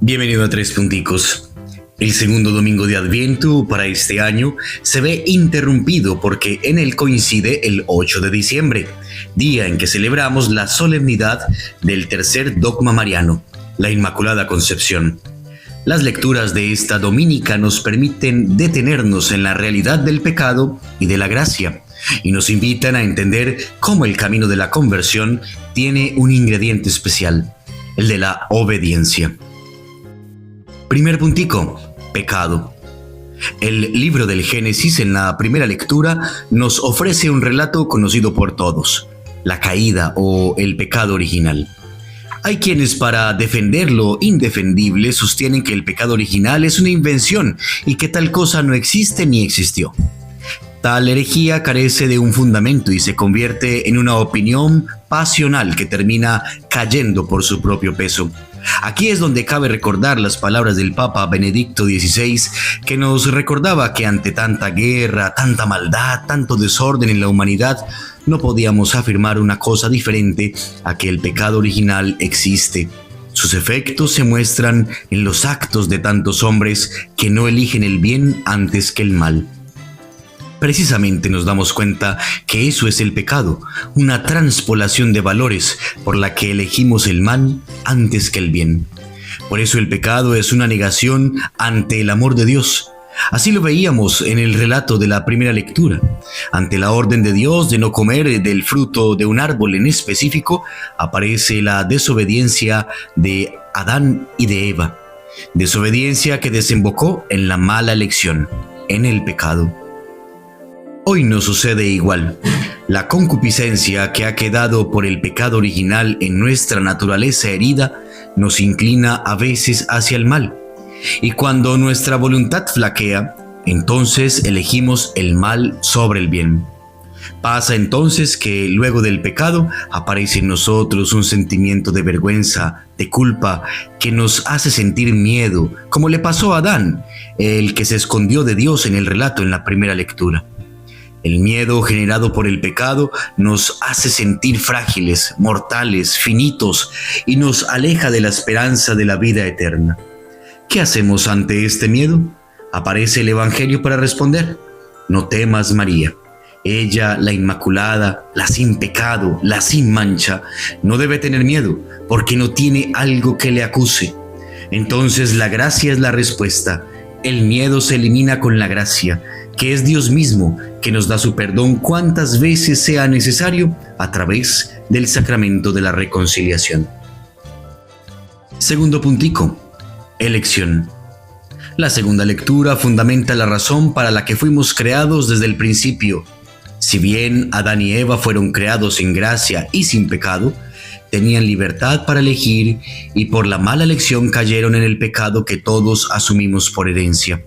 Bienvenido a Tres Punticos. El segundo domingo de Adviento para este año se ve interrumpido porque en él coincide el 8 de diciembre, día en que celebramos la solemnidad del tercer dogma mariano, la Inmaculada Concepción. Las lecturas de esta dominica nos permiten detenernos en la realidad del pecado y de la gracia, y nos invitan a entender cómo el camino de la conversión tiene un ingrediente especial, el de la obediencia. Primer puntico, pecado. El libro del Génesis en la primera lectura nos ofrece un relato conocido por todos, la caída o el pecado original. Hay quienes para defender lo indefendible sostienen que el pecado original es una invención y que tal cosa no existe ni existió. Tal herejía carece de un fundamento y se convierte en una opinión pasional que termina cayendo por su propio peso. Aquí es donde cabe recordar las palabras del Papa Benedicto XVI, que nos recordaba que ante tanta guerra, tanta maldad, tanto desorden en la humanidad, no podíamos afirmar una cosa diferente a que el pecado original existe. Sus efectos se muestran en los actos de tantos hombres que no eligen el bien antes que el mal. Precisamente nos damos cuenta que eso es el pecado, una transpolación de valores por la que elegimos el mal antes que el bien. Por eso el pecado es una negación ante el amor de Dios. Así lo veíamos en el relato de la primera lectura. Ante la orden de Dios de no comer del fruto de un árbol en específico, aparece la desobediencia de Adán y de Eva. Desobediencia que desembocó en la mala elección, en el pecado. Hoy nos sucede igual. La concupiscencia que ha quedado por el pecado original en nuestra naturaleza herida nos inclina a veces hacia el mal. Y cuando nuestra voluntad flaquea, entonces elegimos el mal sobre el bien. Pasa entonces que luego del pecado aparece en nosotros un sentimiento de vergüenza, de culpa, que nos hace sentir miedo, como le pasó a Adán, el que se escondió de Dios en el relato en la primera lectura. El miedo generado por el pecado nos hace sentir frágiles, mortales, finitos y nos aleja de la esperanza de la vida eterna. ¿Qué hacemos ante este miedo? Aparece el Evangelio para responder. No temas, María. Ella, la Inmaculada, la sin pecado, la sin mancha, no debe tener miedo porque no tiene algo que le acuse. Entonces la gracia es la respuesta. El miedo se elimina con la gracia, que es Dios mismo, que nos da su perdón cuantas veces sea necesario a través del sacramento de la reconciliación. Segundo puntico, elección. La segunda lectura fundamenta la razón para la que fuimos creados desde el principio. Si bien Adán y Eva fueron creados en gracia y sin pecado, tenían libertad para elegir y por la mala elección cayeron en el pecado que todos asumimos por herencia.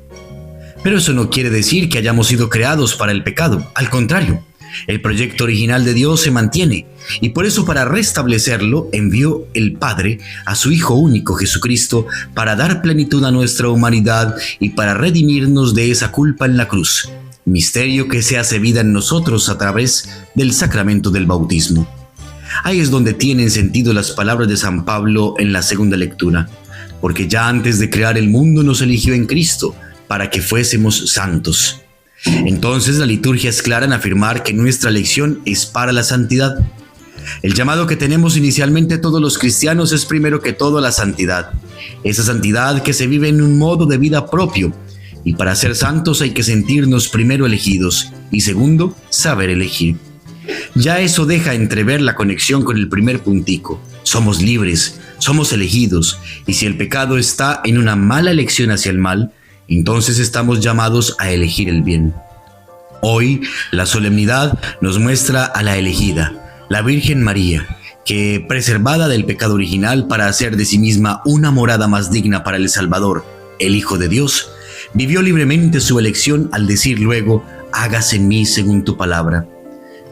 Pero eso no quiere decir que hayamos sido creados para el pecado. Al contrario, el proyecto original de Dios se mantiene y por eso para restablecerlo envió el Padre a su Hijo único Jesucristo para dar plenitud a nuestra humanidad y para redimirnos de esa culpa en la cruz, misterio que se hace vida en nosotros a través del sacramento del bautismo. Ahí es donde tienen sentido las palabras de San Pablo en la segunda lectura, porque ya antes de crear el mundo nos eligió en Cristo, para que fuésemos santos. Entonces la liturgia es clara en afirmar que nuestra elección es para la santidad. El llamado que tenemos inicialmente todos los cristianos es primero que todo la santidad. Esa santidad que se vive en un modo de vida propio. Y para ser santos hay que sentirnos primero elegidos y segundo, saber elegir. Ya eso deja entrever la conexión con el primer puntico. Somos libres, somos elegidos, y si el pecado está en una mala elección hacia el mal, entonces estamos llamados a elegir el bien. Hoy, la solemnidad nos muestra a la elegida, la Virgen María, que, preservada del pecado original para hacer de sí misma una morada más digna para el Salvador, el Hijo de Dios, vivió libremente su elección al decir luego, hágase en mí según tu palabra.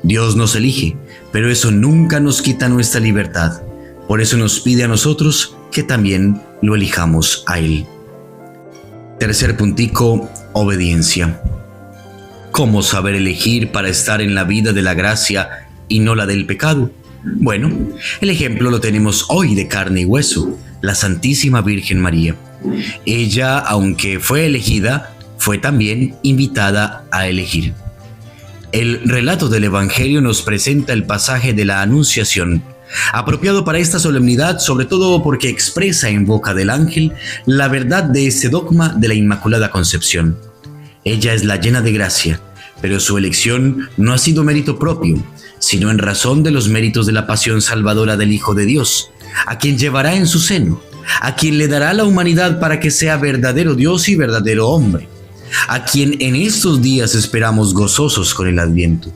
Dios nos elige, pero eso nunca nos quita nuestra libertad. Por eso nos pide a nosotros que también lo elijamos a Él. Tercer puntico, obediencia. ¿Cómo saber elegir para estar en la vida de la gracia y no la del pecado? Bueno, el ejemplo lo tenemos hoy de carne y hueso, la Santísima Virgen María. Ella, aunque fue elegida, fue también invitada a elegir. El relato del Evangelio nos presenta el pasaje de la Anunciación, apropiado para esta solemnidad, sobre todo porque expresa en boca del ángel la verdad de este dogma de la Inmaculada Concepción. Ella es la llena de gracia, pero su elección no ha sido mérito propio, sino en razón de los méritos de la pasión salvadora del Hijo de Dios, a quien llevará en su seno, a quien le dará la humanidad para que sea verdadero Dios y verdadero hombre, a quien en estos días esperamos gozosos con el Adviento.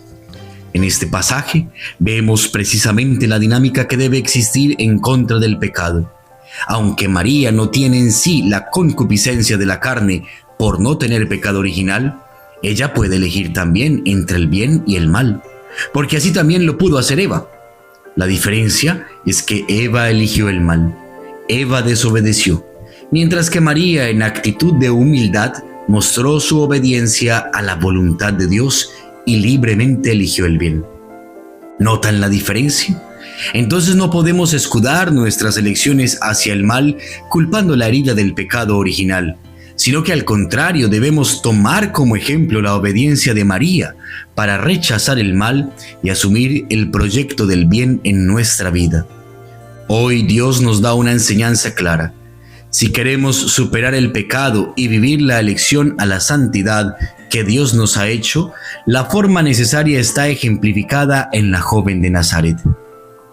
En este pasaje vemos precisamente la dinámica que debe existir en contra del pecado. Aunque María no tiene en sí la concupiscencia de la carne por no tener pecado original, ella puede elegir también entre el bien y el mal, porque así también lo pudo hacer Eva. La diferencia es que Eva eligió el mal, Eva desobedeció, mientras que María, en actitud de humildad, mostró su obediencia a la voluntad de Dios y libremente eligió el bien. ¿Notan la diferencia? Entonces no podemos escudar nuestras elecciones hacia el mal culpando la herida del pecado original, sino que al contrario debemos tomar como ejemplo la obediencia de María para rechazar el mal y asumir el proyecto del bien en nuestra vida. Hoy Dios nos da una enseñanza clara. Si queremos superar el pecado y vivir la elección a la santidad que Dios nos ha hecho, la forma necesaria está ejemplificada en la joven de Nazaret: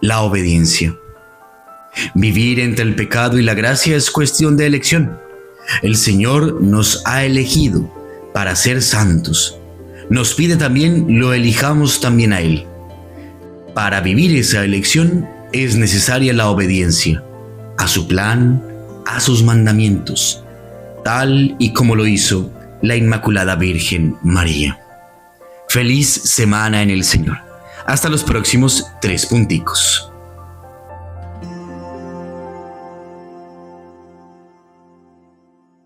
la obediencia. Vivir entre el pecado y la gracia es cuestión de elección. El Señor nos ha elegido para ser santos. Nos pide también lo elijamos también a Él. Para vivir esa elección es necesaria la obediencia a su plan, a sus mandamientos, tal y como lo hizo la Inmaculada Virgen María. Feliz semana en el Señor. Hasta los próximos 3 punticos.